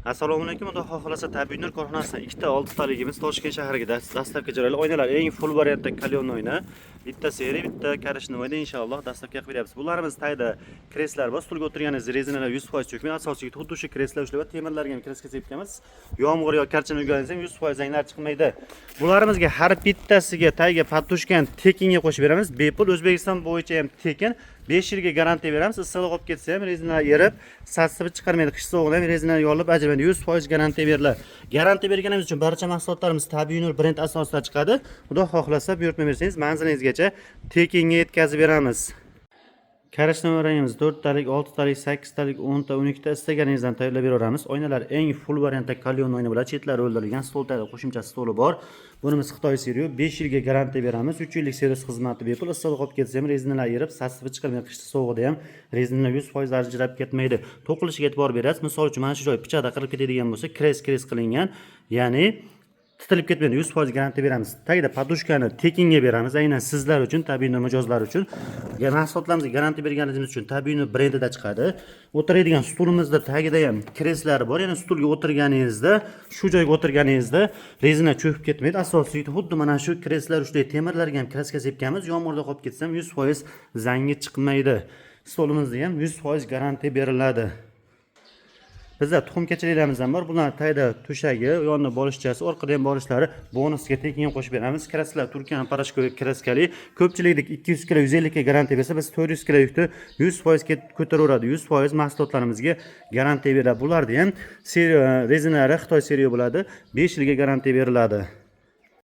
Assalomu alaykum. Xudo xohlasa Tabiiy Nur korxonasi ikkita 6 taligimiz Toshkent shahriga dastlabki joylar oynalar eng full variantdagi kalyon o'yini. Bitta seriya, bitta karishni o'yini inshaalloh dastlabki qilib beryapmiz. Bularimiz tayda kreslar bor. Stulga o'tirganingiz rezinalar 100% cho'kmaydi. Asosiy xuddi o'sha kreslar ushlab temirlarga ham kreska sepganmiz. Yomg'ir yoki karchani yurganingiz ham 100% zanglar chiqmaydi. Bularimizga har bittasiga tayga patushkan tekinga qo'shib beramiz. Bepul O'zbekiston bo'yicha ham tekin 5 yilga garantiya beramiz. Issiq qolib ketsa ham rezinalar erib, sassibi chiqarmaydi. Qish sovug'ida ham rezinalar yorilib ajraydi. 100% garantiya beriladi. Garantiya berganimiz uchun barcha mahsulotlarimiz Tabiiy Nur brend asosida chiqadi. Xudo xohlasa buyurtma bersangiz manzilingizgacha tekinga yetkazib beramiz. Karishni o'raymiz 4 talik, 6 talik, 8 talik, 10 ta, 12 ta istaganingizdan tayyorlab beraveramiz. Oynalar eng full variantda kalyon o'yini bilan chetlari o'ldirilgan stol tayyor qo'shimcha stoli bor. Bunimiz Xitoy seriyo 5 yilga garantiya beramiz. 3 yillik servis xizmati bepul. Issiq qolib ketsa ham rezinalar erib, sassibi chiqarmaydi. Qish sovug'ida ham rezinalar 100% ajrab ketmaydi. To'qilishiga e'tibor berasiz. Misol uchun mana shu joy pichada qirib ketadigan bo'lsa, kres qilingan, ya'ni titilib ketmaydi. 100% garantiya beramiz. Tagida podushkani tekinga beramiz. Aynan sizlar uchun, Tabiiy Nur mijozlari uchun. Mahsulotlarimizga garantiya berganligimiz uchun Tabiiy Nur brendida chiqadi. O'tiradigan stulimizda tagida ham kreslari bor. Ya'ni stulga o'tirganingizda, shu joyga o'tirganingizda rezina cho'kib ketmaydi. Asosiysi xuddi mana shu kreslar ushday temirlarga ham kraska sepganmiz. Yomg'irda qolib ketsa ham 100% zangi chiqmaydi. Stolimizda ham 100% garantiya beriladi. Bizda tuxum kechiliklarimiz ham bor. Bular tayda to'shagi, yonini bolishchasi, orqada ham bolishlari bonusga tekin qo'shib beramiz. Kraslar Turkiyaning parashkolik kraskali. Ko'pchilikdek 200 kg 150 ga garantiya bersa, biz 400 kg yukni 100% ko'taraveradi. 100% mahsulotlarimizga garantiya beradi. Bularda ham seriya rezinalari Xitoy seriya bo'ladi. 5 yilga garantiya beriladi.